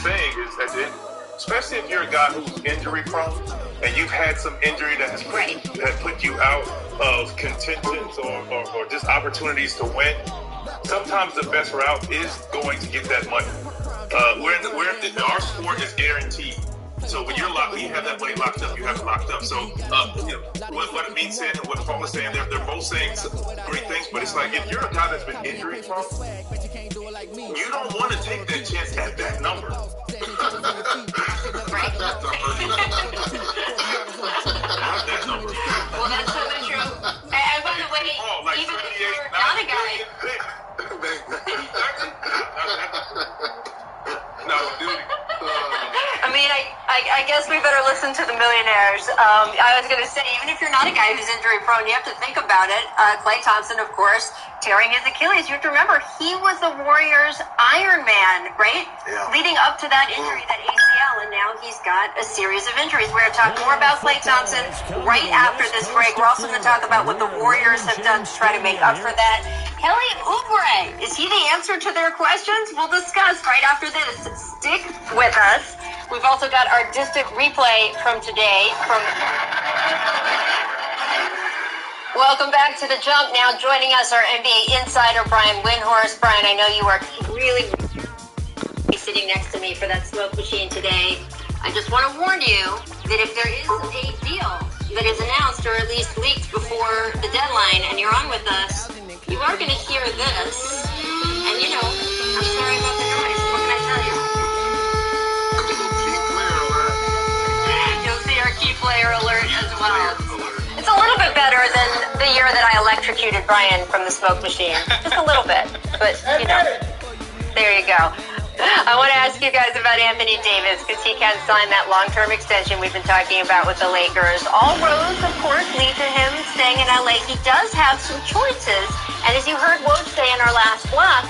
saying is that, especially if you're a guy who's injury prone and you've had some injury that has put you out of contentions or just opportunities to win, sometimes the best route is going to get that money. Our sport is guaranteed. So when you have that money locked up, you have it locked up. So what it means and what Paul is saying, they're both saying great things, but it's like if you're a guy that's been injury prone, you don't want to take that chance at that number. Right. Not that number. Well, that's totally true. And by the way, even if you're not a guy. No, dude. I mean, I guess we better listen to the millionaires. I was going to say, even if you're not a guy who's injury prone, you have to think about it. Klay Thompson, of course, tearing his Achilles. You have to remember, he was the Warriors' Iron Man, right? Yeah. Leading up to that injury, that ACL, and now he's got a series of injuries. We're going to talk more about Klay Thompson right after this break. We're also going to talk about what the Warriors have done to try to make up for that. Kelly Oubre, is he the answer to their questions? We'll discuss right after this. Stick with us. We've also got our distant replay from today. Welcome back to The Jump. Now joining us, our NBA insider, Brian Windhorst. Brian, I know you are really sitting next to me for that smoke machine today. I just want to warn you that if there is a deal that is announced or at least leaked before the deadline and you're on with us, you are going to hear this. And you know, I'm sorry about the noise. What can I tell you? You'll see our key player alert as well. It's a little bit better than the year that I electrocuted Brian from the smoke machine. Just a little bit. But, you know, there you go. I want to ask you guys about Anthony Davis because he can't sign that long-term extension we've been talking about with the Lakers. All roads, of course, lead to him staying in LA. He does have some choices. And as you heard Woj say in our last block,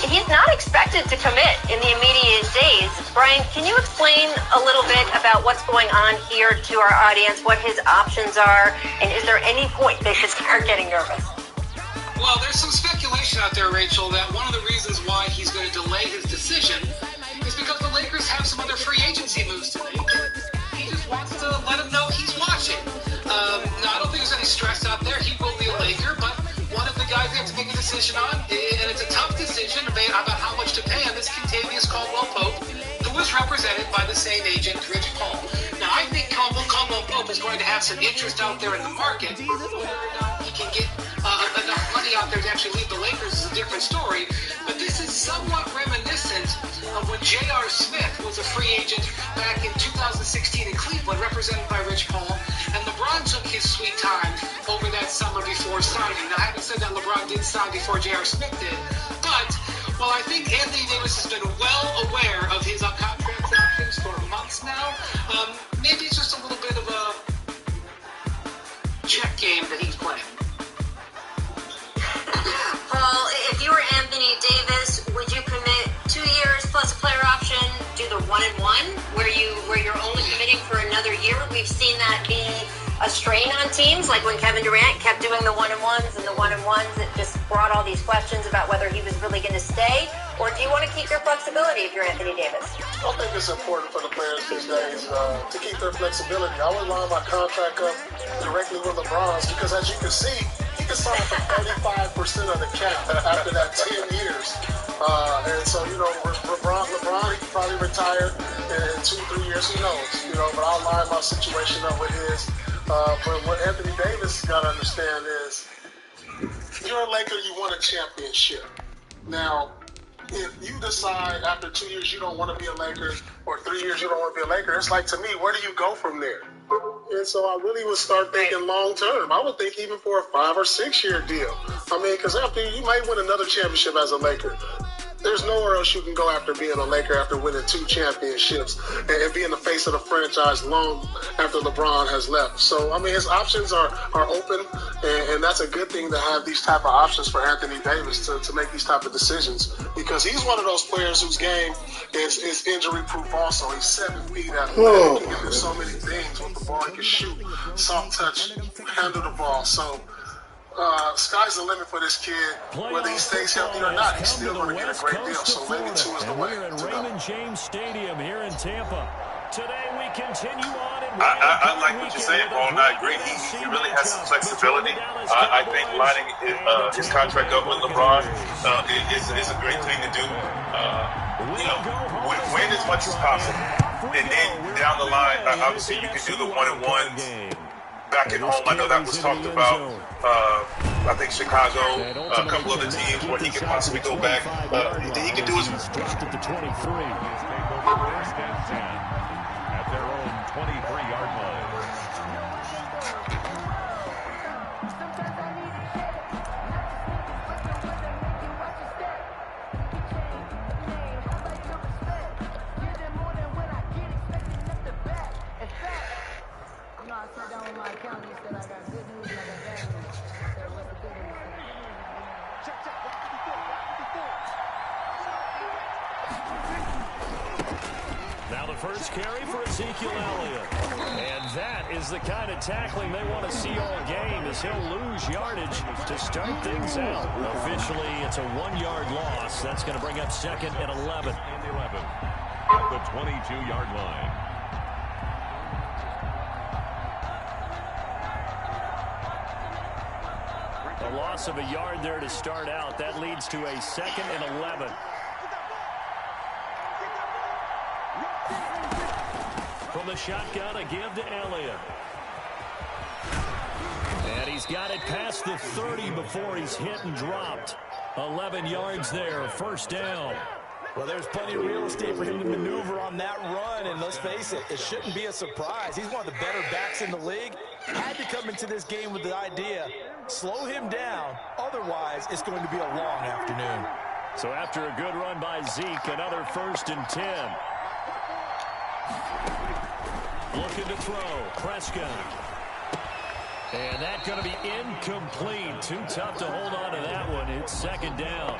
he's not expected to commit in the immediate days. Brian, can you explain a little bit about what's going on here to our audience, what his options are, and is there any point they should start getting nervous? Well, there's some speculation out there, Rachel, that one of the reasons why he's going to delay his decision is because the Lakers have some other free agency moves to make. He just wants to let him know he's watching. Now, I don't think there's any stress out there. He will be a Laker, but one of the guys they have to make a decision on, and it's a tough decision about how much to pay on this Kentavious Caldwell-Pope, who was represented by the same agent, Rich Paul. Now, I think Caldwell-Pope is going to have some interest out there in the market. Whether or not he can get enough money out there to actually leave the Lakers is a different story. But this is somewhat reminiscent of when J.R. Smith was a free agent back in 2016 in Cleveland, represented by Rich Paul. And LeBron took his sweet time over that summer before signing. Now, I haven't said that LeBron did sign before J.R. Smith did. But, well, I think Anthony Davis has been well aware of his contract options for months now. Maybe it's just a little bit of a check game that he's playing. Paul, if you were Anthony Davis, would you commit 2 years plus a player option, do the 1-and-1, where you're only committing for another year? We've seen that be a strain on teams, like when Kevin Durant kept doing the 1-and-1s and the 1-and-1s. It just brought all these questions about whether he was really going to stay, or do you want to keep your flexibility if you're Anthony Davis? I think it's important for the players these days to keep their flexibility. I would line my contract up directly with LeBron's because, as you can see, he can sign for 35% of the cap after that 10 years. And so, you know, LeBron, he could probably retire in 2-3 years, who knows, you know, but I'll line my situation up with his. But what Anthony Davis got to understand is, you're a Laker, you won a championship. Now, if you decide after 2 years you don't want to be a Laker, or 3 years you don't want to be a Laker, it's like, to me, where do you go from there? And so I really would start thinking long term. I would think even for a 5 or 6 year deal. I mean, because after you might win another championship as a Laker. There's nowhere else you can go after being a Laker after winning 2 championships and being the face of the franchise long after LeBron has left. So, I mean, his options are open, and that's a good thing to have these type of options for Anthony Davis to make these type of decisions, because he's one of those players whose game is injury-proof also. He's 7 feet athletic. He can do so many things with the ball. He can shoot, soft touch, handle the ball. So, Sky's the limit for this kid. Whether he stays healthy or not, he's still going to get a great deal. So maybe 2 is the way. We're at Raymond James Stadium here in Tampa. Today we continue on. I like what you're saying, Paul, and I agree. He really has some flexibility. I think lining his contract up with LeBron is a great thing to do. Win as much as possible. And then down the line, obviously you can do the one-on-ones back at home. I know that was talked about. I think Chicago, a couple other teams where he could possibly go back. He can do his. At the 23. First and 10 at their own 23-yard line. Now the first carry for Ezekiel Elliott. And that is the kind of tackling they want to see all game, as he'll lose yardage to start things out. Officially, it's a 1-yard loss. That's going to bring up 2nd and 11. At the 22-yard line. A loss of a yard there to start out. That leads to a 2nd and 11. From the shotgun, a give to Elliott. And he's got it past the 30 before he's hit and dropped. 11 yards there, first down. Well, there's plenty of real estate for him to maneuver on that run, and let's face it, it shouldn't be a surprise. He's one of the better backs in the league. Had to come into this game with the idea, slow him down, otherwise it's going to be a long afternoon. So after a good run by Zeke, another 1st and 10. Looking to throw, Prescott. And that's going to be incomplete. Too tough to hold on to that one. It's 2nd down.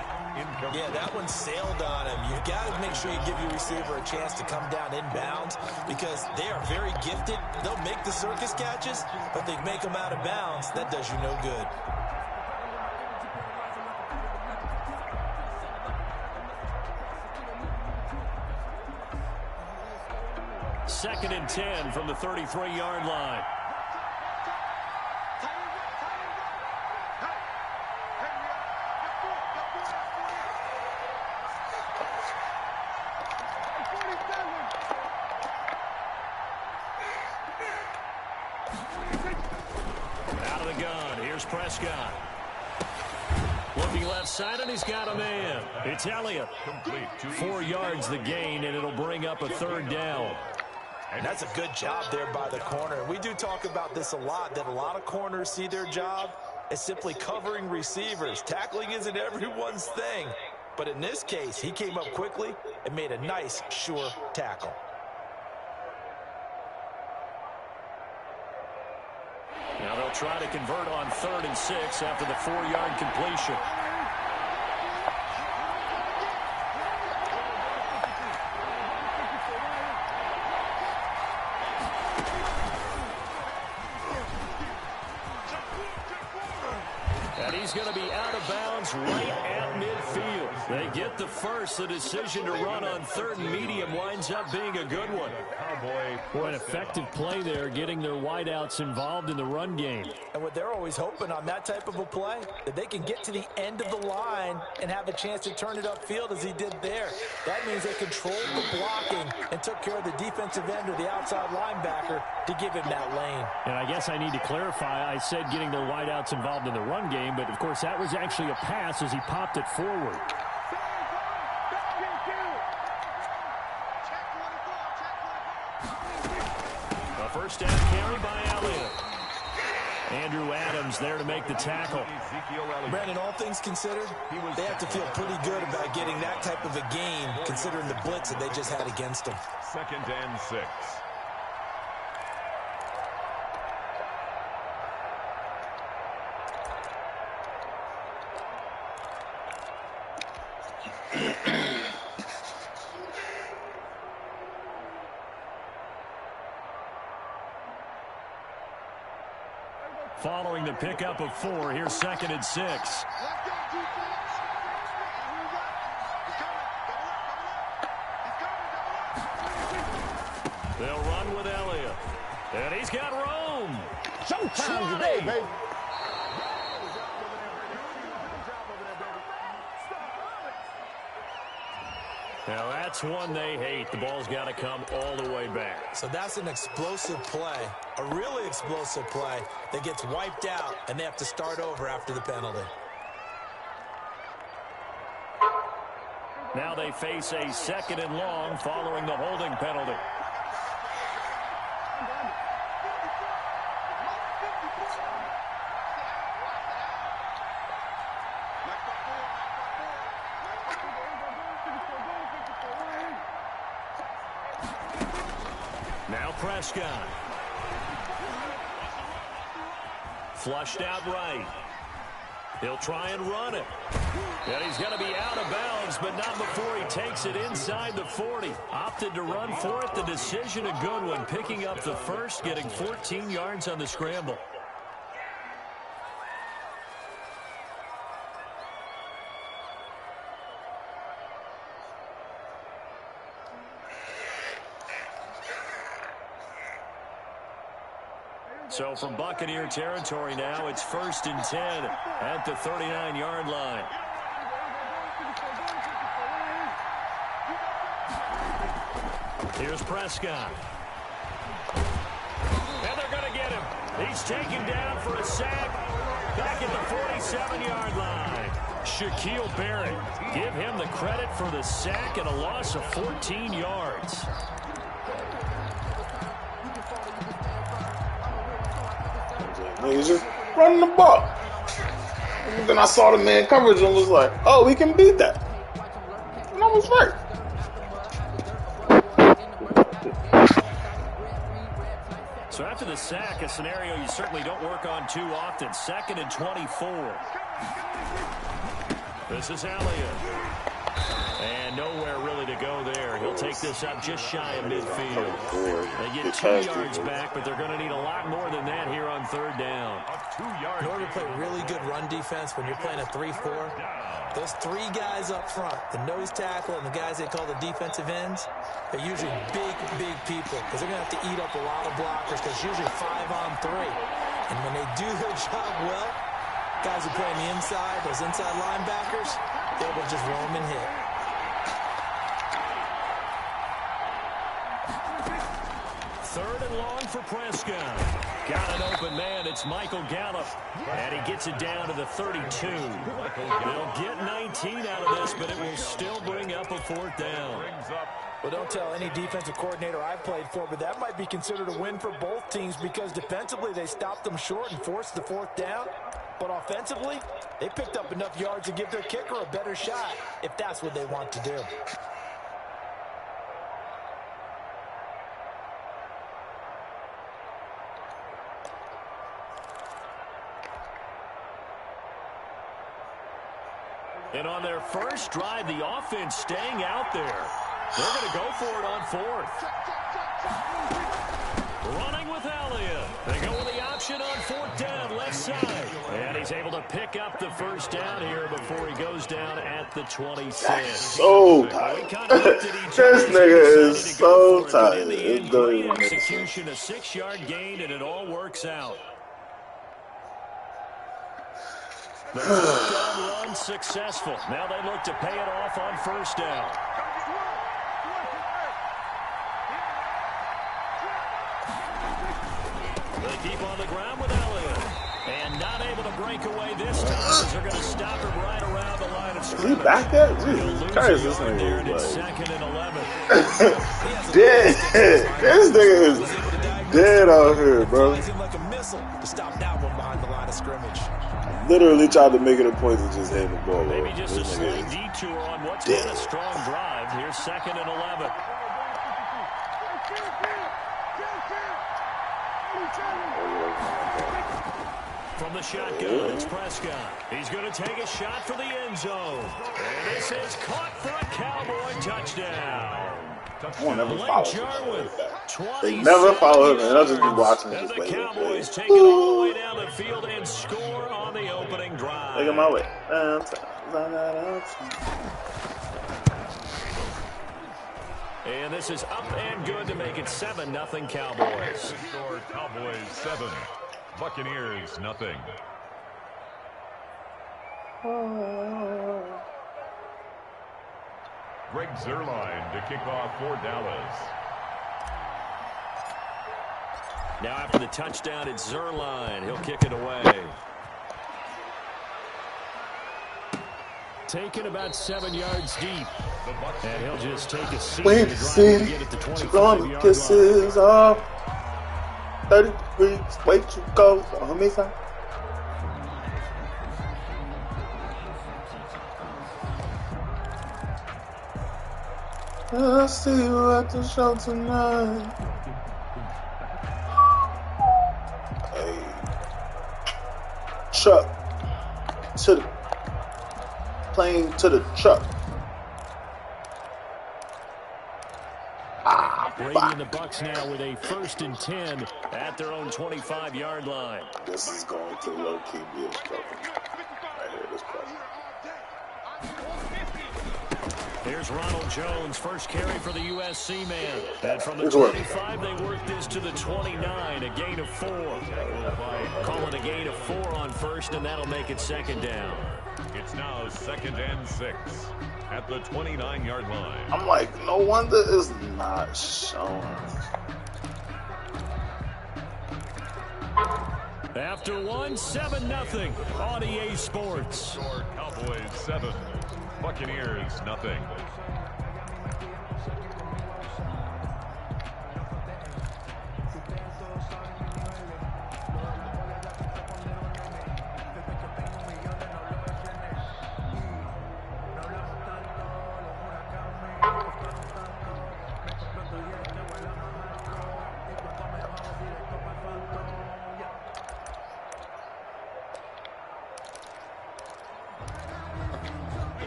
Yeah, that one sailed on him. You've got to make sure you give your receiver a chance to come down inbounds because they are very gifted. They'll make the circus catches, but they make them out of bounds. That does you no good. Second and 10 from the 33-yard line. Out of the gun, here's Prescott. Looking left side, and he's got a man. It's Elliott. 4 yards the gain, and it'll bring up a 3rd down. And that's a good job there by the corner. We do talk about this a lot, that a lot of corners see their job as simply covering receivers. Tackling isn't everyone's thing. But in this case, he came up quickly and made a nice, sure tackle. Now they'll try to convert on 3rd and 6 after the 4-yard completion. And he's going to be out of bounds right at midfield. They get the first. The decision to run on 3rd and medium winds up being a good one. Boy, an effective play there, getting their wideouts involved in the run game. And what they're always hoping on that type of a play, that they can get to the end of the line and have a chance to turn it upfield as he did there. That means they controlled the blocking and took care of the defensive end or the outside linebacker to give him that lane. And I guess I need to clarify, I said getting their wideouts involved in the run game, but of course that was actually a pass as he popped it forward. A first down carry by Elliott. Andrew Adams there to make the tackle. Brandon, all things considered, they have to feel pretty good about getting that type of a gain, considering the blitz that they just had against them. 2nd and 6. Following the pickup of 4, here's 2nd and 6. They'll run with Elliott. And he's got room. Showtime today, baby. Now that's one they hate. The ball's got to come all the way back. So that's an explosive play, a really explosive play that gets wiped out, and they have to start over after the penalty. Now they face a 2nd and long following the holding penalty. Now Prescott. Flushed out right. He'll try and run it. And he's going to be out of bounds, but not before he takes it inside the 40. Opted to run for it. The decision a good one. Picking up the first, getting 14 yards on the scramble. So from Buccaneer territory now, it's 1st and 10 at the 39-yard line. Here's Prescott. And they're going to get him. He's taken down for a sack back at the 47-yard line. Shaquille Barrett, give him the credit for the sack and a loss of 14 yards. He's just running the ball. And then I saw the man coverage and was like, oh, we can beat that. And I was right. So after the sack, a scenario you certainly don't work on too often. 2nd and 24. This is Elliott. And nowhere really to go there. He'll take this up just shy of midfield. They get 2 yards back, but they're going to need a lot more than that here on 3rd down. In order to play really good run defense when you're playing a 3-4, those 3 guys up front, the nose tackle and the guys they call the defensive ends, they're usually big people because they're going to have to eat up a lot of blockers because it's usually 5-on-3. And when they do their job well, guys who play on the inside, those inside linebackers, they're able to just roam and hit. Third and long for Prescott. Got an open man. It's Michael Gallup. And he gets it down to the 32. They'll get 19 out of this, but it will still bring up a 4th down. Well, don't tell any defensive coordinator I've played for, but that might be considered a win for both teams because defensively they stopped them short and forced the 4th down. But offensively, they picked up enough yards to give their kicker a better shot if that's what they want to do. And on their first drive, the offense staying out there. They're going to go for it on 4th. Running with Elliott. They go with the option on 4th down, left side. And he's able to pick up the first down here before he goes down at the 26. That's so tight. This nigga is so tight. It's great execution, a 6-yard gain, and it all works out. The 4th down run successful. Now they look to pay it off on 1st down. They keep on the ground with Elliott. And not able to break away this time as they're going to stop him right around the line of scrimmage. Is he back there? Jesus Christ, this nigga is like... 2nd and 11. Dead. This nigga is dead out here, bro. Like a missile to stop that one behind the line of scrimmage. Literally tried to make it a point to just hand the ball. Maybe just a slight detour on what's been a strong drive. Here's 2nd and 11. From the shotgun, it's Prescott. He's going to take a shot for the end zone. And this is caught for a Cowboy touchdown. I won't never follow him like that. They never follow him, and I'll just be watching him just wait. Cowboys take it all the way down the field and score on the opening drive. Take it my way. And this is up and good to make it 7-0 Cowboys. Score Cowboys 7, Buccaneers 0. Greg Zuerlein to kick off for Dallas. Now after the touchdown, it's Zuerlein. He'll kick it away. Taken about 7 yards deep. And he'll just take a seat. Win City, run kisses off. 30 degrees, way to go. On me, son. I'll see you at the show tonight. Hey, truck to the plane to the truck. Brady and the Bucs now with a 1st and 10 at their own 25-yard line. This is going to low-key be a struggle. Right here, this play. Here's Ronald Jones, first carry for the USC man. And from the 25, they work this to the 29, a gain of 4. Call it a gain of 4 on first, and that'll make it 2nd down. It's now 2nd and 6 at the 29-yard line. I'm like, no wonder it's not showing. After 1, 7-0 on EA Sports. Score Cowboys 7, Buccaneers 0.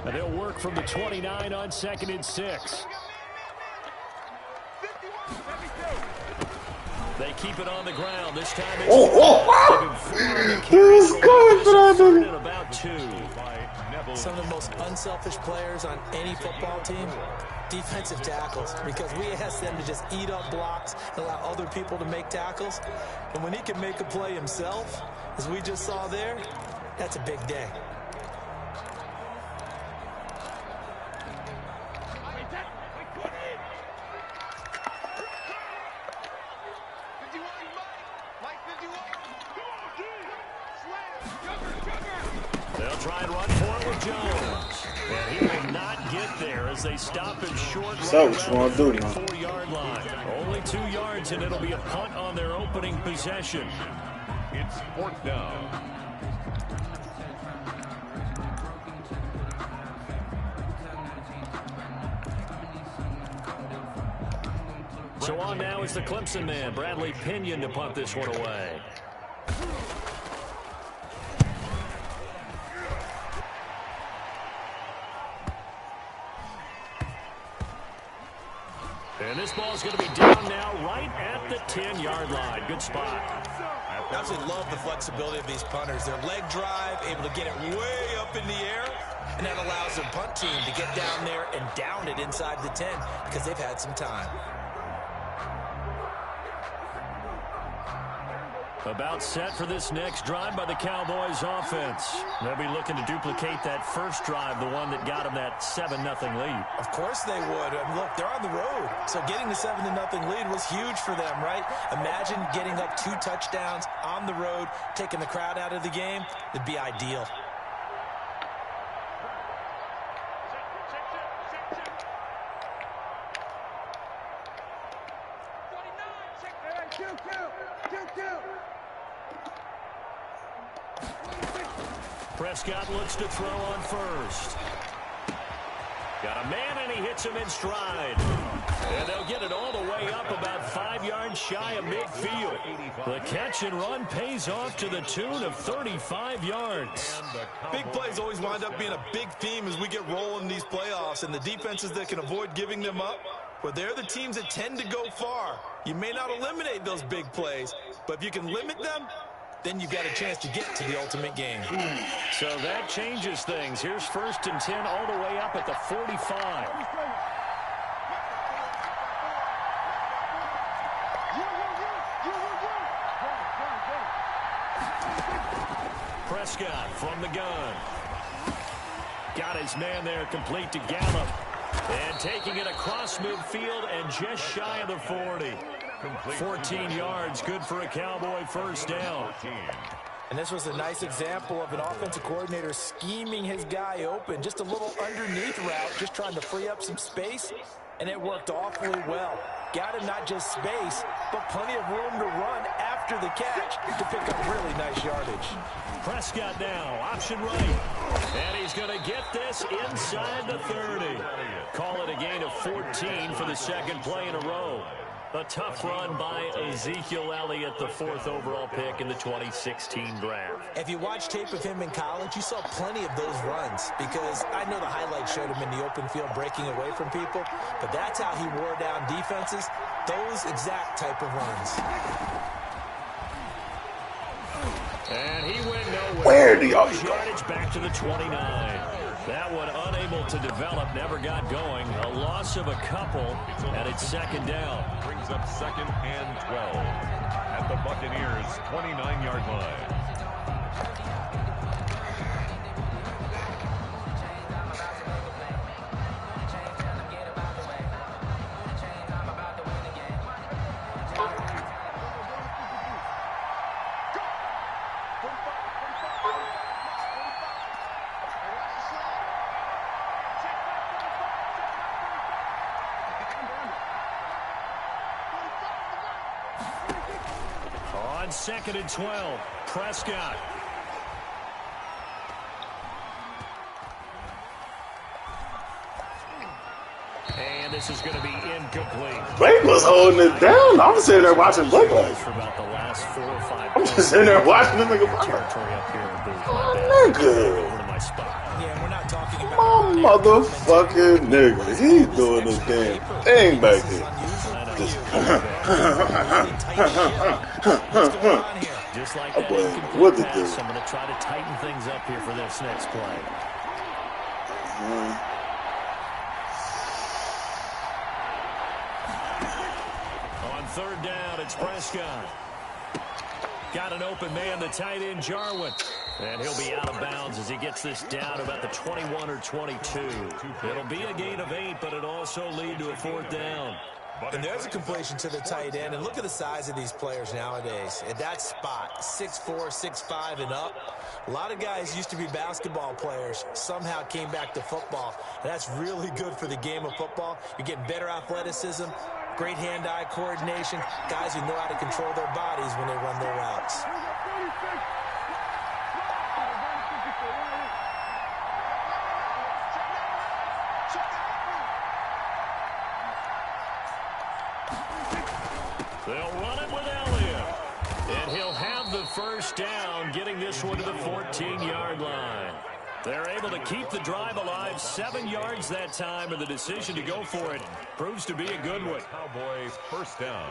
And they'll work from the 29 on 2nd and 6. They keep it on the ground. This time it's about 2. Some of the most unselfish players on any football team, defensive tackles, because we ask them to just eat up blocks and allow other people to make tackles. And when he can make a play himself, as we just saw there, that's a big day. They'll try and run for it with Jones. And he will not get there as they stop him short. So what you want to do now? 4-yard line. Only 2 yards, and it'll be a punt on their opening possession. It's 4th down. So on now is the Clemson man, Bradley Pinion, to punt this one away. And this ball's going to be down now right at the 10-yard line. Good spot. I absolutely love the flexibility of these punters. Their leg drive, able to get it way up in the air, and that allows their punt team to get down there and down it inside the 10 because they've had some time. About set for this next drive by the Cowboys offense. They'll be looking to duplicate that first drive, the one that got them that 7-0 lead. Of course they would. I mean, look, they're on the road. So getting the 7-0 lead was huge for them, right? Imagine getting up 2 touchdowns on the road, taking the crowd out of the game. It'd be ideal. Prescott looks to throw on first. Got a man, and he hits him in stride. And they'll get it all the way up about 5 yards shy of midfield. The catch and run pays off to the tune of 35 yards. Big plays always wind up being a big theme as we get rolling in these playoffs, and the defenses that can avoid giving them up, Well, they're the teams that tend to go far. You may not eliminate those big plays, but if you can limit them, then you've got a chance to get to the ultimate game. So that changes things. Here's 1st and 10 all the way up at the 45. Prescott from the gun. Got his man there, complete to Gallup. And taking it across midfield and just shy of the 40. 14 yards, good for a Cowboy first down. And this was a nice example of an offensive coordinator scheming his guy open. Just a little underneath route, just trying to free up some space, and it worked awfully well. Got him not just space, but plenty of room to run after the catch to pick up really nice yardage. Prescott now, option right. And he's going to get this inside the 30. Call it a gain of 14 for the second play in a row. A tough run by Ezekiel Elliott, the 4th overall pick in the 2016 draft. If you watch tape of him in college, you saw plenty of those runs because I know the highlights showed him in the open field breaking away from people, but that's how he wore down defenses, those exact type of runs. And he went nowhere. Where do y'all go? Yardage back to the 29. That one unable to develop, never got going. A loss of a couple, and it's second down. Brings up 2nd and 12 at the Buccaneers' 29-yard line. On 2nd and 12, Prescott. And this is going to be incomplete. Blake was holding it down. I'm sitting there watching Blake. For about the last 4 or 5 I'm just sitting there watching him. territory up here in the booth. Nigga. Over to my spot. Yeah, we're not talking about My motherfucking nigga. He's doing this damn thing back here. Just Just like that what incomplete to do? pass, I'm going to try to tighten things up here for this next play. On 3rd down, it's Prescott. Got an open man, the tight end, Jarwin. And he'll be out of bounds as he gets this down about the 21 or 22. It'll be a gain of 8, but it'll also lead to a 4th down. And there's a completion to the tight end. And look at the size of these players nowadays. At that spot, 6'4", 6'5", and up. A lot of guys used to be basketball players, somehow came back to football. And that's really good for the game of football. You're getting better athleticism, great hand-eye coordination, guys who know how to control their bodies when they run their routes. They'll run it with Elliott. And he'll have the first down, getting this one to the 14-yard line. They're able to keep the drive alive, 7 yards that time, and the decision to go for it proves to be a good one. Cowboys first down.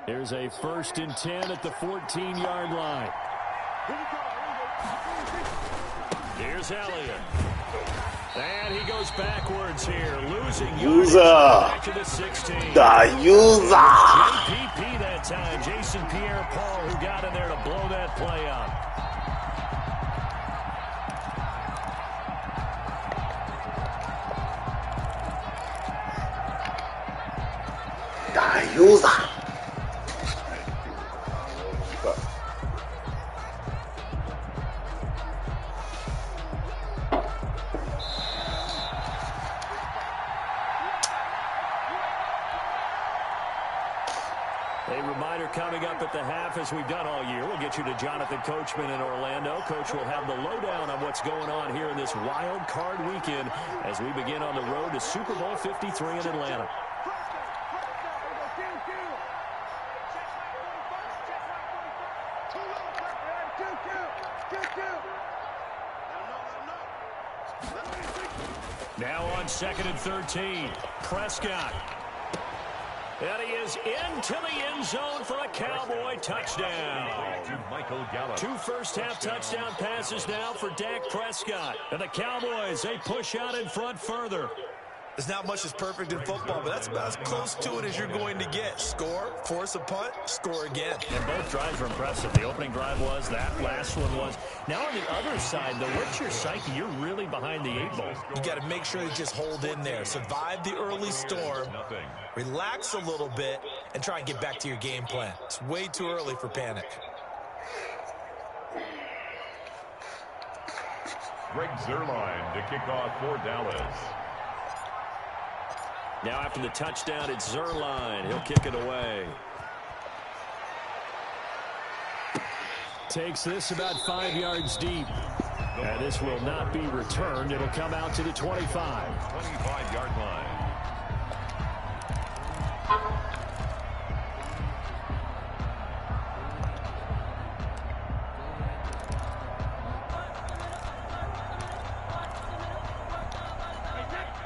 Here's a 1st and 10 at the 14-yard line. Here's Elliott. And he goes backwards here, losing yards back to the 16. JPP that time, Jason Pierre-Paul, who got in there to blow that play up. A reminder coming up at the half, as we've done all year. We'll get you to Jonathan Coachman in Orlando. Coach will have the lowdown on what's going on here in this wild card weekend as we begin on the road to Super Bowl 53 in Atlanta. Now on 2nd and 13, Prescott. And he is into the end zone for a Cowboy touchdown. Michael Gallup. 2 first-half touchdown passes now for Dak Prescott. And the Cowboys, they push out in front further. There's not much that's perfect in football, but that's about as close to it as you're going to get. Score, force a punt, score again. And both drives were impressive. The opening drive was, that last one was. Now on the other side, though, what's your psyche? You're really behind the 8 ball. You got to make sure you just hold in there. Survive the early storm. Relax a little bit and try and get back to your game plan. It's way too early for panic. Greg Zuerlein to kick off for Dallas. Now after the touchdown, it's Zuerlein. He'll kick it away. Takes this about 5 yards deep. And this will not be returned. It'll come out to the 25. 25-yard line.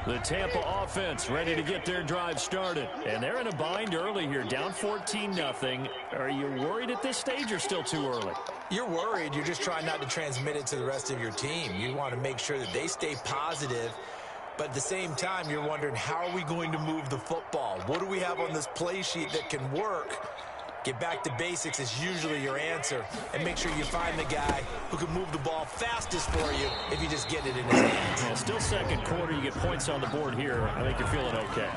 The Tampa offense ready to get their drive started. And they're in a bind early here, down 14-0. Are you worried at this stage or still too early? You're worried. You're just trying not to transmit it to the rest of your team. You want to make sure that they stay positive. But at the same time, you're wondering, how are we going to move the football? What do we have on this play sheet that can work? Get back to basics is usually your answer. And make sure you find the guy who can move the ball fastest for you if you just get it in his hands. Yeah, still second quarter. You get points on the board here. I think you're feeling okay.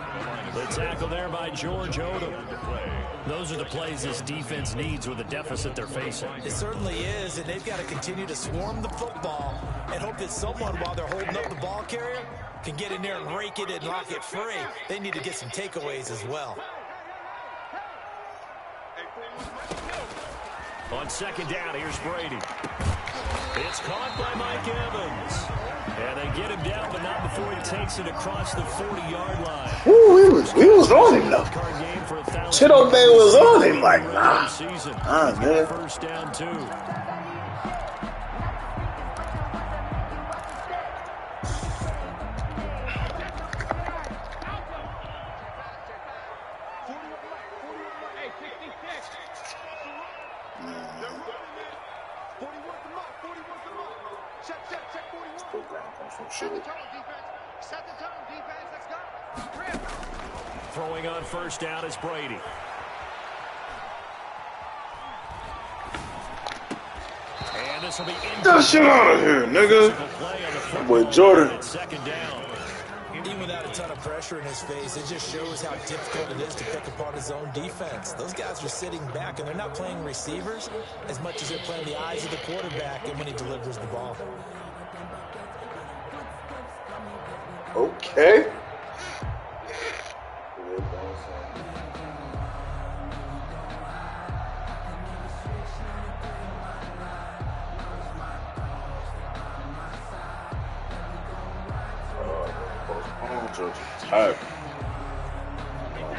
The tackle there by George Odom. Those are the plays this defense needs with the deficit they're facing. It certainly is, and they've got to continue to swarm the football and hope that someone, while they're holding up the ball carrier, can get in there and rake it and lock it free. They need to get some takeaways as well. On 2nd down, here's Brady. It's caught by Mike Evans. And they get him down, but not before he takes it across the 40-yard line. Ooh, he was on him, though. Chido Bay was on him like, nah. Man. First down, 2. Throwing on first down is Brady. And this will be Get that shit out of here, nigga. That boy Jordan. Second down. Even without a ton of pressure in his face, it just shows how difficult it is to pick apart his own defense. Those guys are sitting back, and they're not playing receivers as much as they're playing the eyes of the quarterback and when he delivers the ball. Okay.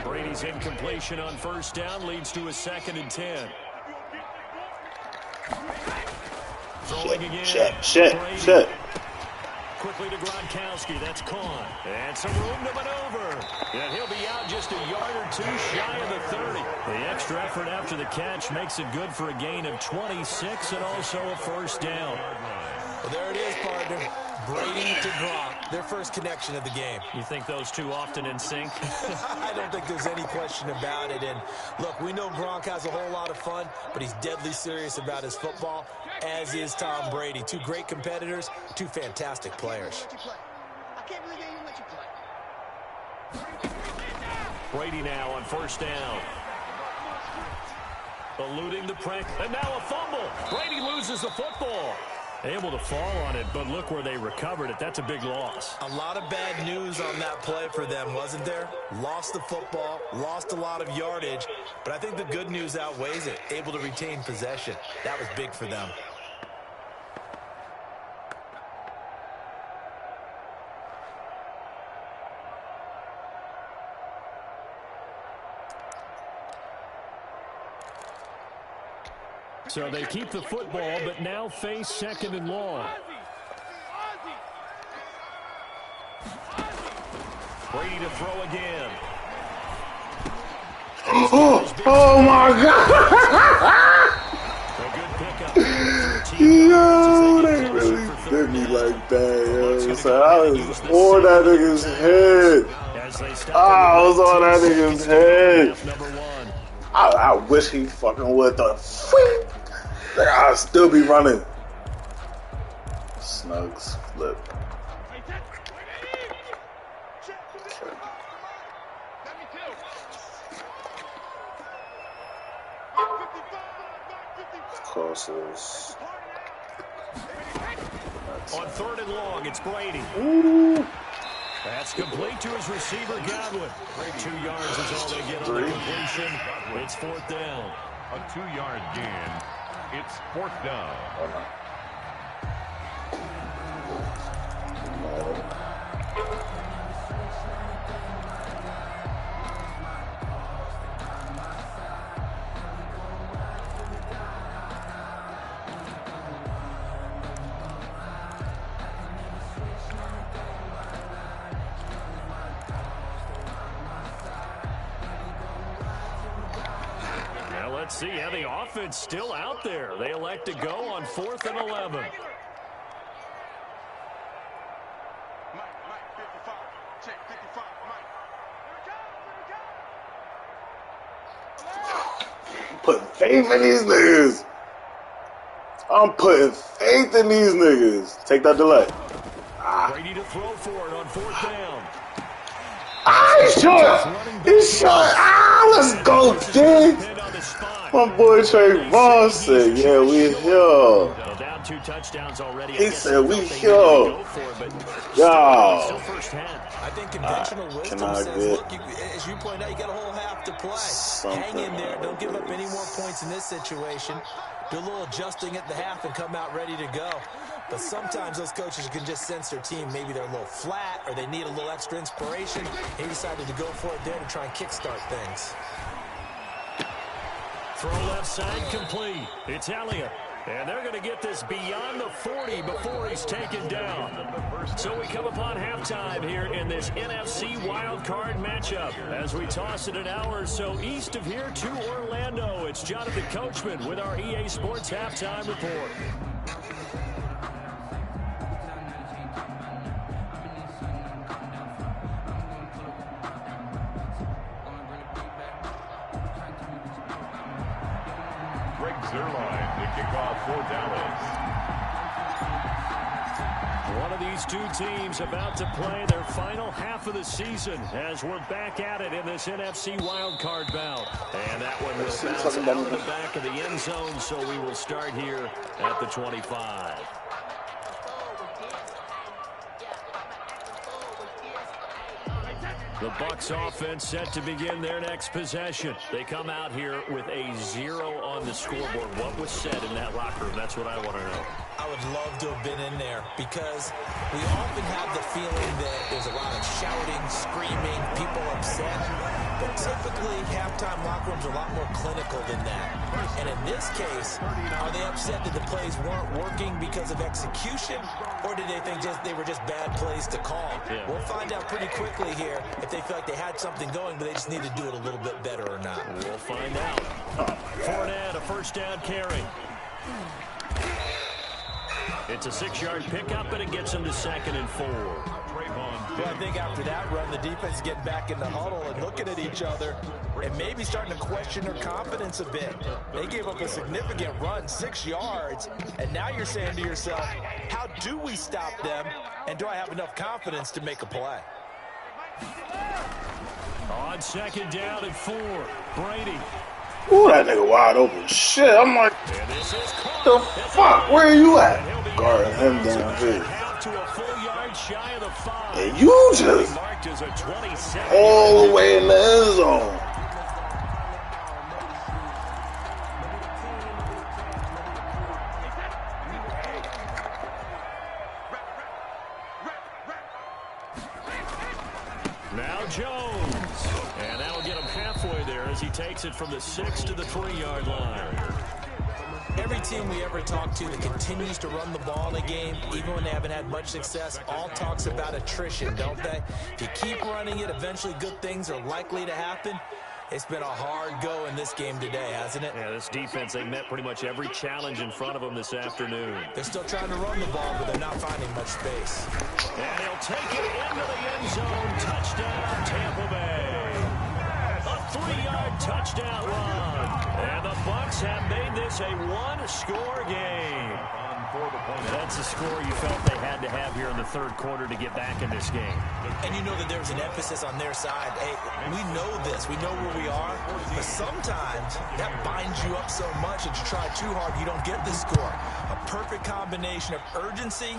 Brady's incompletion on first down leads to a 2nd and 10. Throwing again. Shit. Quickly to Gronkowski. That's Kahn. And some room to maneuver. And he'll be out just a yard or 2 shy of the 30. The extra effort after the catch makes it good for a gain of 26 and also a first down. Well, there it is, partner. Brady to Gronk, their first connection of the game. You think those two often in sync? I don't think there's any question about it. And look, we know Gronk has a whole lot of fun, but he's deadly serious about his football, as is Tom Brady. 2 great competitors, 2 fantastic players. Brady now on first down. Eluding the pressure. And now a fumble. Brady loses the football. Able to fall on it, but look where they recovered it. That's a big loss. A lot of bad news on that play for them, wasn't there? Lost the football, lost a lot of yardage, but I think the good news outweighs it. Able to retain possession. That was big for them. So they keep the football, but now face 2nd and long. Brady to throw again. Oh my God! A good pickup. Yo, they really did me like that, yo. So I was on that nigga's head. I was on that nigga's head. I wish he fucking would. Like, I'd still be running. Snugs flip. Crosses. On 3rd and long, it's Brady. Ooh. That's complete to his receiver, Godwin. 2 yards is all they get on the completion. It's 4th down. A 2-yard gain. It's 4th down. Let's see how the offense still out there. They elect to go on 4th and 11. Putting faith in these niggas. I'm putting faith in these niggas. Take that delay. Brady to throw for it on 4th down. He's short. He's short. Let's go, dude. My boy Trey Vaughn said, yeah, we here. Down 2 touchdowns already. He said, we here. Yo. I think conventional wisdom says, look, as you point out, you got a whole half to play. Hang in there. Don't give up any more points in this situation. Do a little adjusting at the half and come out ready to go. But sometimes those coaches can just sense their team. Maybe they're a little flat or they need a little extra inspiration. He decided to go for it there to try and kickstart things. Throw left side complete. It's Elliott. And they're going to get this beyond the 40 before he's taken down. So we come upon halftime here in this NFC wildcard matchup. As we toss it an hour or so east of here to Orlando, it's Jonathan Coachman with our EA Sports Halftime Report. Greg Zuerlein to kick off for Dallas. One of these 2 teams about to play their final half of the season as we're back at it in this NFC wildcard bout. And that one will bounce out of the back of the end zone, so we will start here at the 25. The Bucs offense set to begin their next possession. They come out here with a 0 on the scoreboard. What was said in that locker room? That's what I want to know. I would love to have been in there because we often have the feeling that there's a lot of shouting, screaming, people upset. But typically, halftime locker rooms are a lot more clinical than that. And in this case, are they upset that the plays weren't working because of execution, or did they think they were just bad plays to call? Yeah. We'll find out pretty quickly here if they feel like they had something going, but they just need to do it a little bit better or not. We'll find out. Fournette, a first down carry. It's a 6-yard pickup, and it gets him to 2nd and 4. Well, I think after that run, the defense getting back in the huddle and looking at each other and maybe starting to question their confidence a bit. They gave up a significant run, 6 yards, and now you're saying to yourself, how do we stop them, and do I have enough confidence to make a play? On 2nd down and 4, Brady. Ooh, that nigga wide open. Shit, I'm like, the fuck? Where are you at? Guarding him down here. And you just all the way in the end zone. Now Jones. And that'll get him halfway there as he takes it from the 6 to the 3-yard line. Every team we ever talk to that continues to run the ball in a game, even when they haven't had much success, all talks about attrition, don't they? If you keep running it, eventually good things are likely to happen. It's been a hard go in this game today, hasn't it? Yeah, this defense, they met pretty much every challenge in front of them this afternoon. They're still trying to run the ball, but they're not finding much space. And he'll take it into the end zone. Touchdown, Tampa Bay. A 3-yard touchdown run. And the Bucs have made this a one-score game. That's the score you felt they had to have here in the third quarter to get back in this game. And you know that there's an emphasis on their side. Hey, we know this. We know where we are. But sometimes that binds you up so much that you try too hard, you don't get the score. A perfect combination of urgency,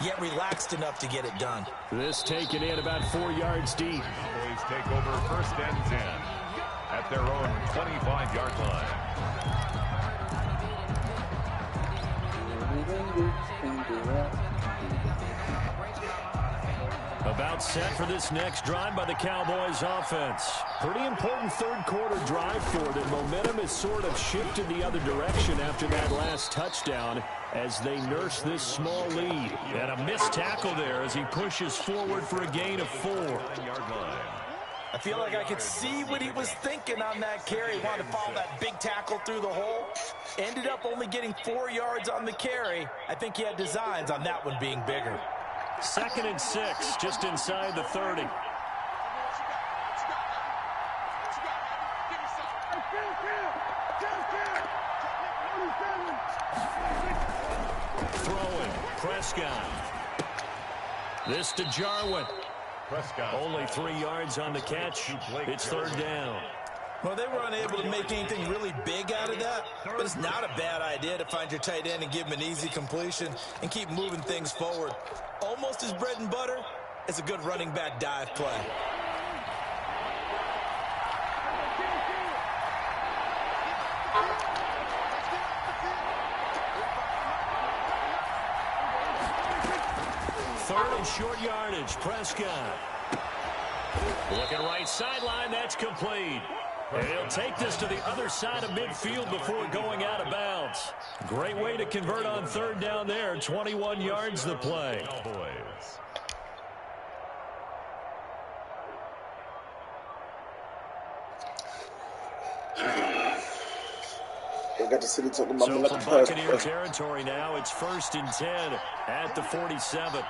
yet relaxed enough to get it done. This taken in about 4 yards deep. Boys take over first and 10 at their own 25-yard line. About set for this next drive by the Cowboys offense. Pretty important third quarter drive for them. Momentum has sort of shifted the other direction after that last touchdown as they nurse this small lead. And a missed tackle there as he pushes forward for a gain of 4. I feel like I could see what he was thinking on that carry. He wanted to follow that big tackle through the hole. Ended up only getting 4 yards on the carry. I think he had designs on that one being bigger. 2nd and 6, just inside the 30. Throwing, Prescott. This to Jarwin. Prescott. Only 3 yards on the catch. It's 3rd down. Well, they were unable to make anything really big out of that, but it's not a bad idea to find your tight end and give him an easy completion and keep moving things forward. Almost his bread and butter. It's a good running back dive play. Third and short yardage, Prescott. Looking right sideline, that's complete. And he'll take this to the other side of midfield before going out of bounds. Great way to convert on 3rd down there. 21 yards the play. I got the city talking about so from Buccaneer territory now, it's 1st and 10 at the 47.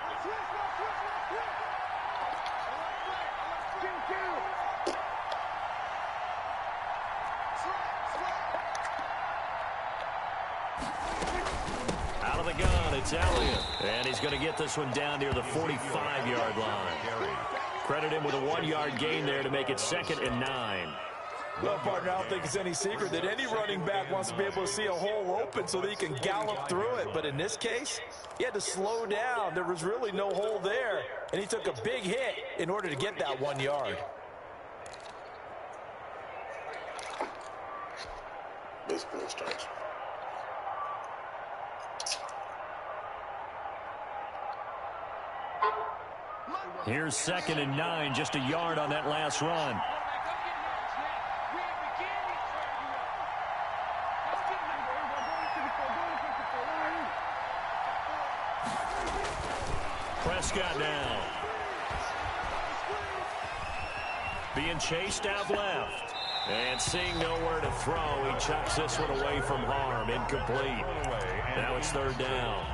Out of the gun, it's Elliott. And he's going to get this one down near the 45-yard line. Credit him with a 1-yard gain there to make it 2nd and 9. Well, partner, I don't think it's any secret that any running back wants to be able to see a hole open so that he can gallop through it. But in this case, he had to slow down. There was really no hole there, and he took a big hit in order to get that 1 yard. Baseball starts. Here's 2nd and 9, just a yard on that last run. Prescott now. Being chased out left. And seeing nowhere to throw, he chucks this one away from harm. Incomplete. Now it's 3rd down.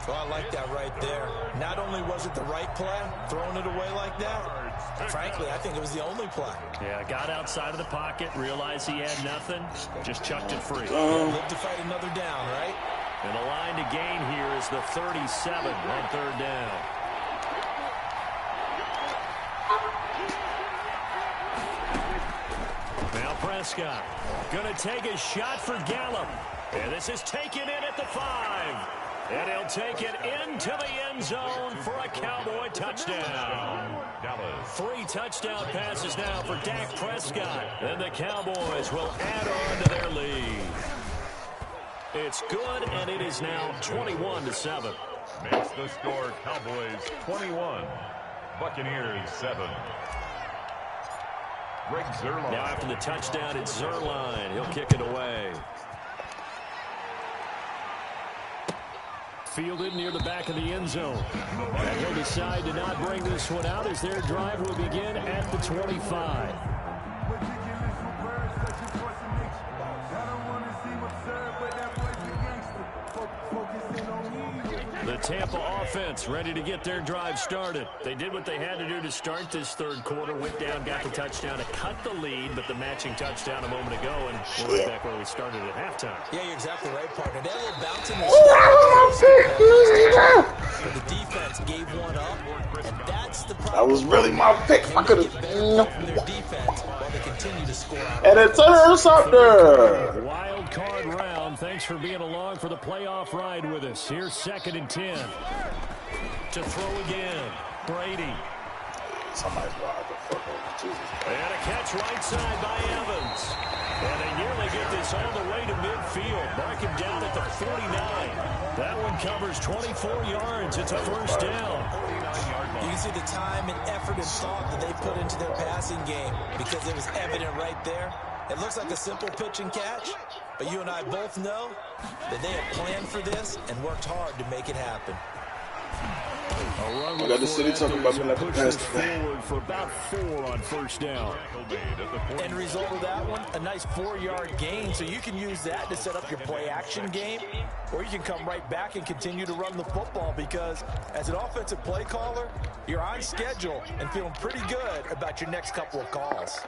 Well, I like that right there. Not only was it the right play, throwing it away like that, frankly, I think it was the only play. Yeah, got outside of the pocket, realized he had nothing, just chucked it free. Live to fight another down, right? And the line to gain here is the 37 on 3rd down. Now Prescott going to take a shot for Gallup. And this is taken in at the 5. And he'll take it into the end zone for a Cowboy touchdown. 3 touchdown passes now for Dak Prescott. And the Cowboys will add on to their lead. It's good, and it is now 21-7. Makes the score Cowboys 21, Buccaneers 7. Greg Zuerlein. Now after the touchdown, it's Zuerlein. He'll kick it away. fielded near the back of the end zone. And he'll decide to not bring this one out as their drive will begin at the 25. The Tampa offense ready to get their drive started. They did what they had to do to start this third quarter. Went down, got the touchdown to cut the lead, but the matching touchdown a moment ago, and we're right back where we started at halftime. Yeah, you're exactly right, partner. They had a little bounce in the defense gave one up, and that's the problem. That was really my pick. I could have. Their defense while they continue to score out. And it's interceptor. Wild card round. Thanks for being along for the playoff ride with us. Here's 2nd and 10. To throw again. Brady. Somebody's wild the fuck over. Jesus. And a catch right side by Evans. And they nearly get this all the way to midfield. Mark him down at the 49. That one covers 24 yards. It's a first down. You can see the time and effort and thought that they put into their passing game because it was evident right there. It looks like a simple pitch and catch, but you and I both know that they have planned for this and worked hard to make it happen. I got the city talking about me like a pastor. Forward for about 4 on first down. End result of that one, a nice 4-yard gain, so you can use that to set up your play-action game, or you can come right back and continue to run the football because as an offensive play caller, you're on schedule and feeling pretty good about your next couple of calls.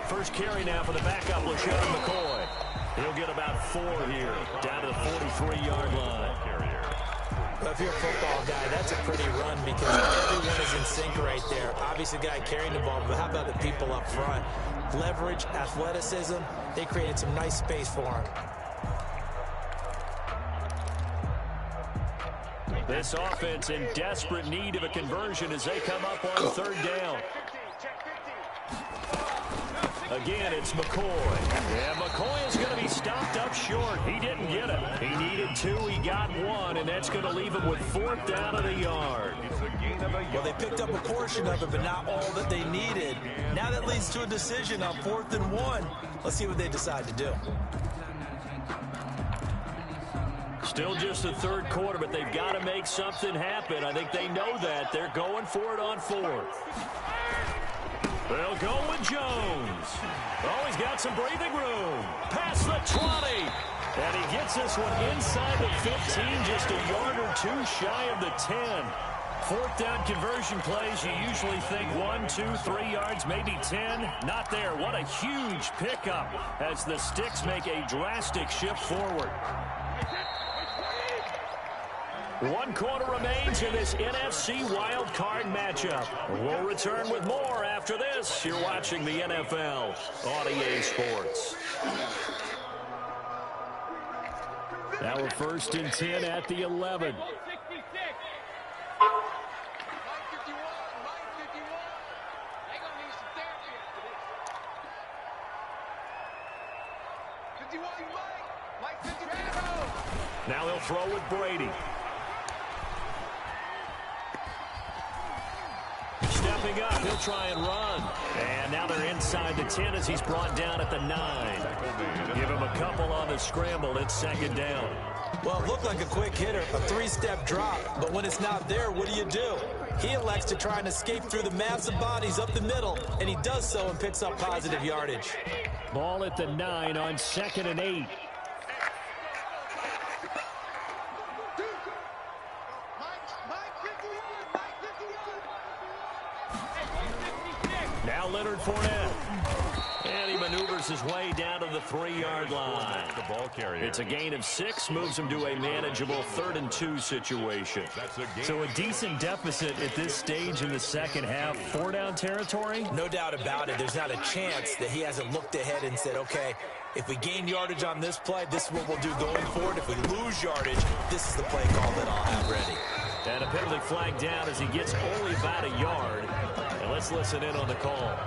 First carry now for the backup, LaShawn McCoy. He'll get about 4 here, down to the 43-yard line. Well, if you're a football guy, that's a pretty run because everyone is in sync right there. Obviously, the guy carrying the ball, but how about the people up front? Leverage, athleticism, they created some nice space for him. This offense in desperate need of a conversion as they come up on 3rd down. Again, it's McCoy. Yeah, McCoy is going to be stopped up short. He didn't get it. He needed 2. He got 1, and that's going to leave him with 4th down of the yard. Well, they picked up a portion of it, but not all that they needed. Now that leads to a decision on 4th and 1. Let's see what they decide to do. Still just the 3rd quarter, but they've got to make something happen. I think they know that. They're going for it on 4th. They'll go with Jones. Oh, he's got some breathing room. Past the 20. And he gets this one inside the 15, just a yard or 2 shy of the 10. 4th down conversion plays, you usually think 1, 2, 3 yards, maybe 10. Not there. What a huge pickup as the Sticks make a drastic shift forward. 1 quarter remains in this NFC Wild Card matchup. We'll return with more after this. You're watching the NFL on EA Sports. Now we're 1st and 10 at the 11. Now he'll throw with Brady. Stepping up, he'll try and run. And now they're inside the 10 as he's brought down at the 9. Give him a couple on the scramble. It's 2nd down. Well, it looked like a quick hitter, a 3-step drop. But when it's not there, what do? He elects to try and escape through the massive bodies up the middle, and he does so and picks up positive yardage. Ball at the 9 on 2nd and 8. Now Leonard Fournette. And he maneuvers his way down to the 3-yard line. The ball carrier. It's a gain of 6, moves him to a manageable 3rd and 2 situation. So a decent deficit at this stage in the second half. 4-down territory? No doubt about it. There's not a chance that he hasn't looked ahead and said, okay, if we gain yardage on this play, this is what we'll do going forward. If we lose yardage, this is the play call that I'll have ready. And a penalty flag down as he gets only about a yard. And let's listen in on the call.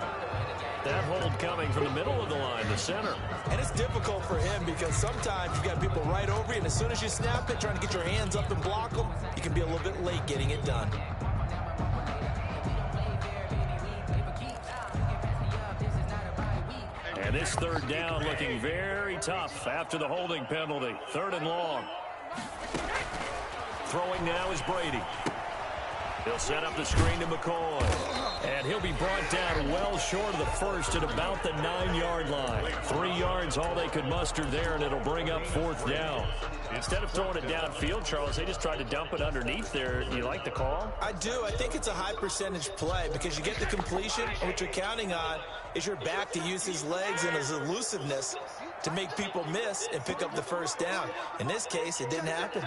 That hold coming from the middle of the line, the center. And it's difficult for him because sometimes you've got people right over you, and as soon as you snap it, trying to get your hands up and block them, you can be a little bit late getting it done. And And this third down looking very tough after the holding penalty. 3rd and long. Throwing now is Brady. He'll set up the screen to McCoy. And he'll be brought down well short of the first at about the 9-yard line. 3 yards, all they could muster there, and it'll bring up 4th down. Instead of throwing it downfield, Charles, they just tried to dump it underneath there. Do you like the call? I do. I think it's a high percentage play because you get the completion, and what you're counting on is your back to use his legs and his elusiveness to make people miss and pick up the first down. In this case, it didn't happen.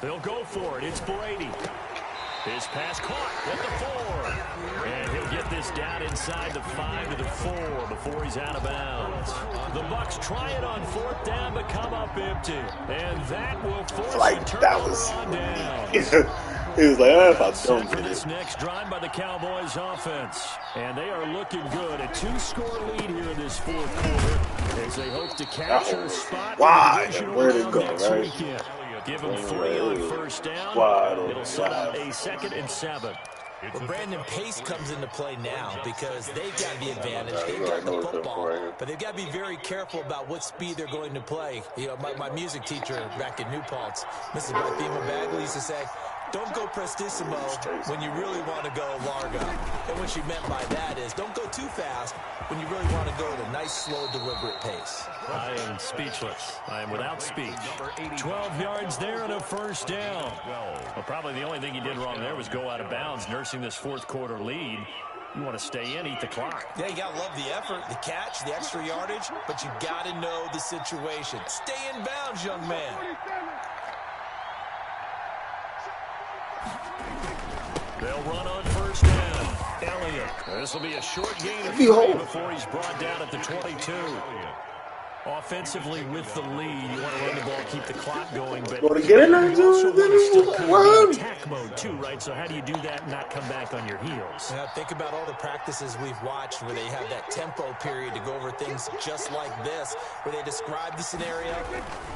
They'll go for it. It's Brady. His pass caught at the 4. And he'll get this down inside the 5 to the 4 before he's out of bounds. The Bucs try it on 4th down but come up empty. And that will force the turnover on down. He was like, if I don't get this next drive by the Cowboys offense. And they are looking good. A 2-score lead here in this 4th quarter as they hope to capture a spot. Why? Where'd it go, right? Weekend. Give him 3 on 1st down. It'll set up a 2nd and 7. Well, Brandon, pace comes into play now because they've got the advantage. They've got the football, but they've got to be very careful about what speed they're going to play. You know, my music teacher back in New Paltz, Mrs. Bythema Bagley, used to say, don't go prestissimo when you really want to go largo. And what she meant by that is don't go too fast when you really want to go at a nice, slow, deliberate pace. I am speechless. I am without speech. 12 yards there and a 1st down. Well, probably the only thing he did wrong there was go out of bounds, nursing this 4th quarter lead. You want to stay in, eat the clock. Yeah, you got to love the effort, the catch, the extra yardage, but you got to know the situation. Stay in bounds, young man. They'll run on 1st down. Elliott. This will be a short gain of 3 before he's brought down at the 22. Offensively with the lead, you want to run the ball, keep the clock going, but you also want to still come in attack mode too, right? So how do you do that and not come back on your heels? Now think about all the practices we've watched where they have that tempo period to go over things just like this, where they describe the scenario,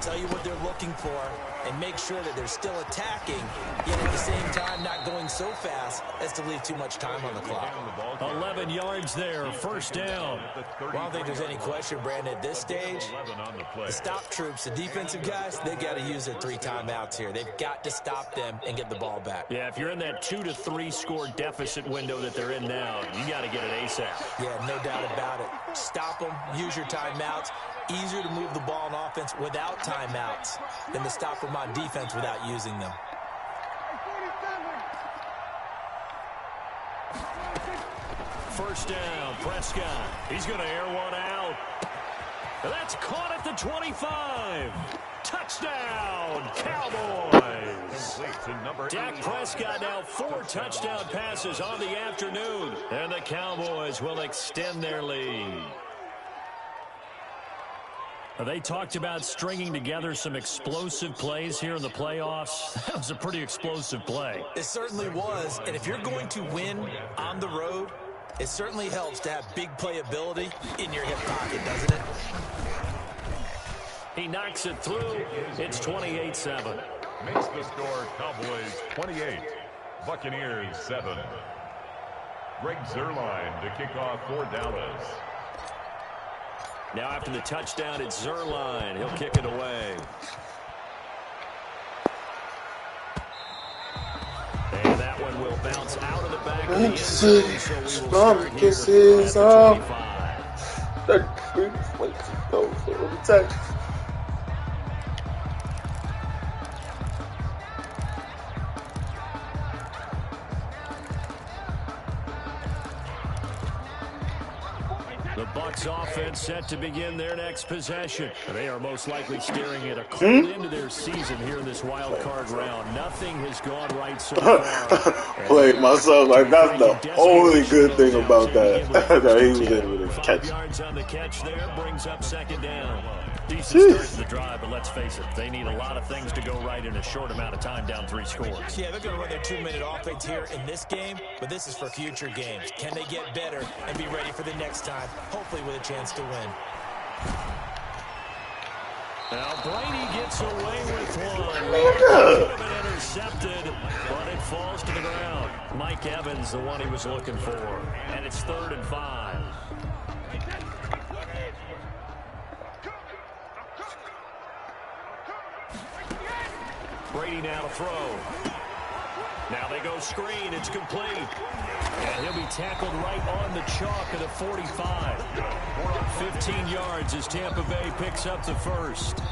tell you what they're looking for, and make sure that they're still attacking, yet at the same time not going so fast as to leave too much time on the clock. 11 yards there, 1st down. Well, I don't think there's any question, Brandon, at this stage, the stop troops, the defensive guys, they've got to use their 3 timeouts here. They've got to stop them and get the ball back. Yeah, if you're in that 2 to 3 score deficit window that they're in now, you got to get it ASAP. Yeah, no doubt about it. Stop them, use your timeouts. Easier to move the ball on offense without timeouts than to stop them on defense without using them. First down, Prescott. He's going to air one out. That's caught at the 25. Touchdown, Cowboys. Dak Prescott now 4 touchdown passes on the afternoon. And the Cowboys will extend their lead. They talked about stringing together some explosive plays here in the playoffs. That was a pretty explosive play. It certainly was. And if you're going to win on the road, it certainly helps to have big playability in your hip pocket, doesn't it? He knocks it through. It's 28-7. Makes the score Cowboys 28, Buccaneers 7. Greg Zuerlein to kick off for Dallas. Now after the touchdown, it's Zuerlein. He'll kick it away. And that one will bounce out of the back of the end zone. So we will start here at the 25. Wait, go for the touch. The Bucs offense set to begin their next possession. They are most likely staring at a cold end of their season here in this wild card round. Nothing has gone right so far. Played myself like that's the only good thing about that that he was able to catch. Yards on the catch there brings up 2nd down. Decent start to the drive, but let's face it, they need a lot of things to go right in a short amount of time, down 3 scores. Yeah, they're going to run their 2-minute offense here in this game, but this is for future games. Can they get better and be ready for the next time, hopefully with a chance to win? Now Brady gets away with one. Could have been intercepted, but it falls Mike Evans, the one he was looking for. And it's 3rd and 5. Brady now to throw. Now they go screen. It's complete. And he'll be tackled right on the chalk at the 45. 15 yards as Tampa Bay picks up the first.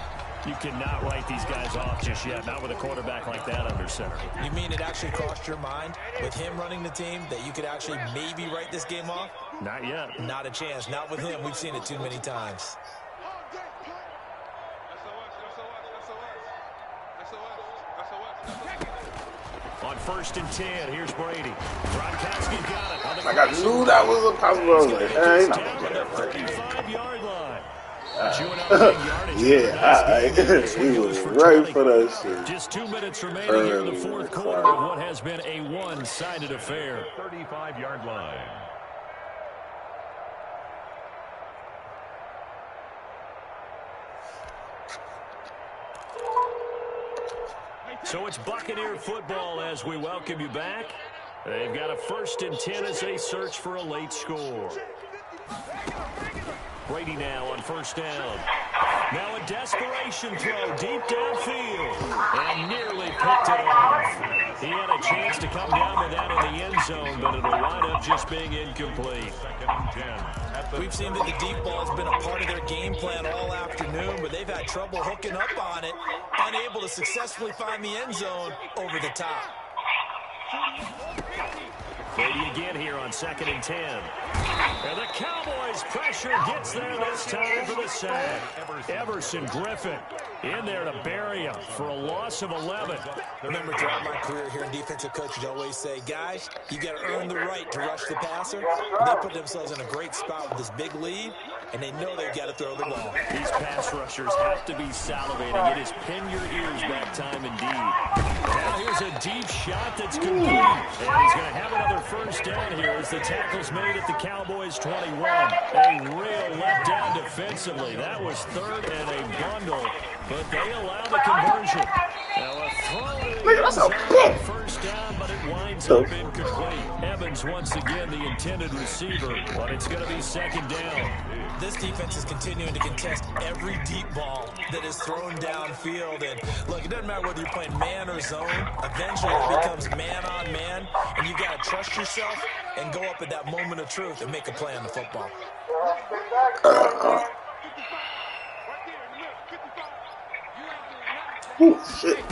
You cannot write these guys off just yet, not with a quarterback like that under center. You mean it actually crossed your mind with him running the team that you could actually maybe write this game off? Not yet. Not a chance. Not with him. We've seen it too many times. On 1st and 10, here's Brady. Gronkowski got it. Like I knew that was a possibility. I was like, hey, he's not going to get that right. 35-yard line. Yeah, he was right for that shit. Just 2 minutes remaining here in the 4th quarter of what has been a one-sided affair. 35-yard line. So it's Buccaneer football as we welcome you back. They've got a 1st and 10 as they search for a late score. Brady now on 1st down. Now a desperation throw deep downfield. And nearly picked it off. He had a chance to come down with that in the end zone, but it'll wind up just being incomplete. 2nd and 10. We've seen that the deep ball has been a part of their game plan all afternoon, but they've had trouble hooking up on it, unable to successfully find the end zone over the top. Brady again here on 2nd and 10. And the Cowboys pressure gets there this time for the sack. Everson Griffin in there to bury him for a loss of 11. Remember, throughout my career here in defensive coaches always say, guys, you got to earn the right to rush the passer. They put themselves in a great spot with this big lead, and they know they've got to throw the ball. These pass rushers have to be salivating. It is pin your ears back time indeed. Now here's a deep shot that's complete. And he's going to have another 1st down here as the tackle's made at the Cowboys 21. A real letdown defensively. That was 3rd and a bundle, but they allow the conversion. Now a throw is 1st down, but it winds up incomplete. Evans once again the intended receiver, but it's going to be 2nd down. This defense is continuing to contest every deep ball that is thrown downfield. And look, it doesn't matter whether you're playing man or zone. Eventually it becomes man on man, and you've got to trust yourself and go up at that moment of truth and make a play on the football. Oh, shit.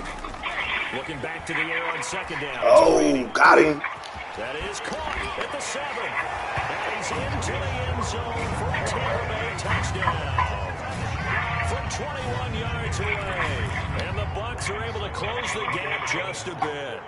Looking back to the air on 2nd down. Oh, got him. That is caught at the 7. And he's into the end zone for a Tampa Bay touchdown. From 21 yards away. And the Bucs are able to close the gap just a bit.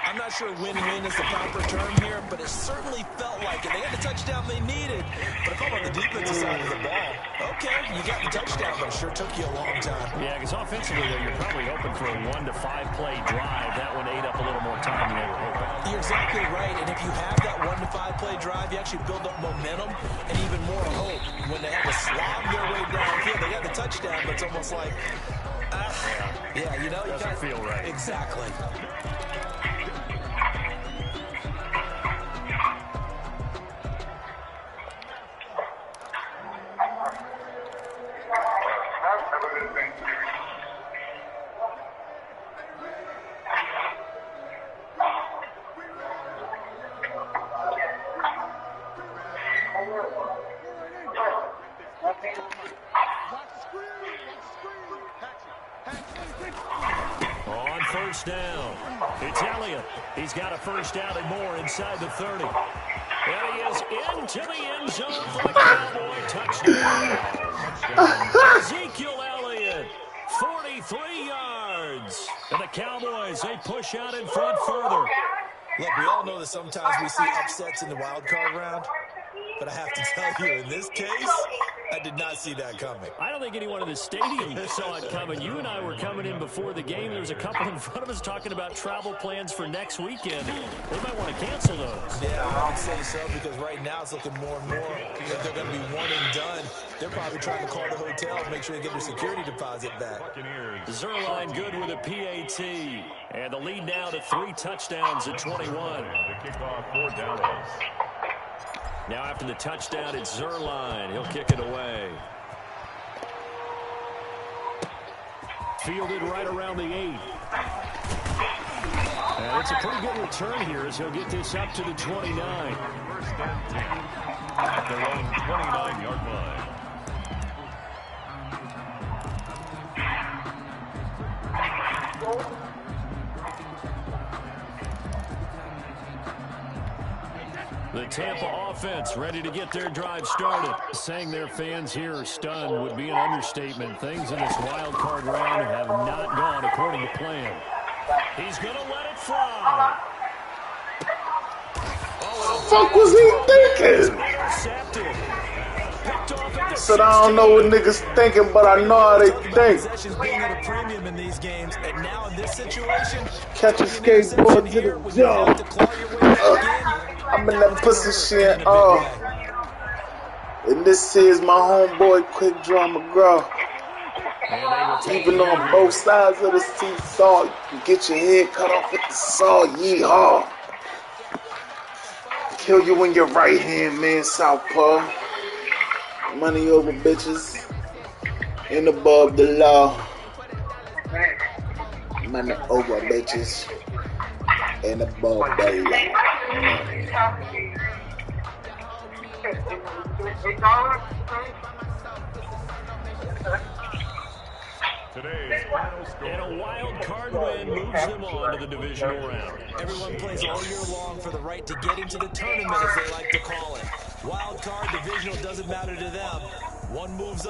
I'm not sure win-win is the proper term here, but it certainly felt like it. They got the touchdown they needed. But if I'm on the defensive side of the ball, okay, you got the touchdown, but it sure took you a long time. Yeah, because offensively, though, you're probably hoping for a 1 to 5 play drive. That one ate up a little more time than they were hoping. You're exactly right, and if you have that 1 to 5 play drive, you actually build up momentum and even more hope. When they have to slog their way downfield, they got the touchdown, but it's almost like, yeah, you know, you doesn't feel right. Exactly. On 1st down, it's Elliott. He's got a 1st down and more inside the 30. And he is into the end zone for the Cowboy touchdown. Ezekiel Elliott, 43 yards. And the Cowboys, they push out in front further. Look, we all know that sometimes we see upsets in the wild card round. But I have to tell you, in this case, I did not see that coming. I don't think anyone in the stadium saw it coming. You and I were coming in before the game. There was a couple in front of us talking about travel plans for next weekend. They might want to cancel those. Yeah, I would say so, because right now it's looking more and more like they're going to be one and done. They're probably trying to call the hotel and make sure they get their security deposit back. Zuerlein good with a PAT. And the lead now to 3 touchdowns at 21. The kickoff for Dallas. Now after the touchdown, it's Zuerlein. He'll kick it away. Fielded right around the 8. And it's a pretty good return here as he'll get this up to the 29. First and 10 at their own 29-yard line. The Tampa offense ready to get their drive started. Saying their fans here are stunned would be an understatement. Things in this wild card round have not gone according to plan. He's going to let it fly. What the fuck was he thinking? Said I don't know what niggas thinking, but I know how they think. Possessions being at a premium in these games, and now in this situation, Catch a skateboard to the jump. I'm in that pussy shit. And this is my homeboy, Quick Draw McGraw. Even on both sides of the seesaw, you can get your head cut off with the saw. Yeehaw. Kill you in your right hand, man, southpaw. Money over bitches. And above the law. Money over bitches. And above the law. Today's final score. And a wild card win moves them on to the divisional round. everyone plays all year long for the right to get into the tournament, as they like to call it. Wild card, divisional, doesn't matter to them. One moves on.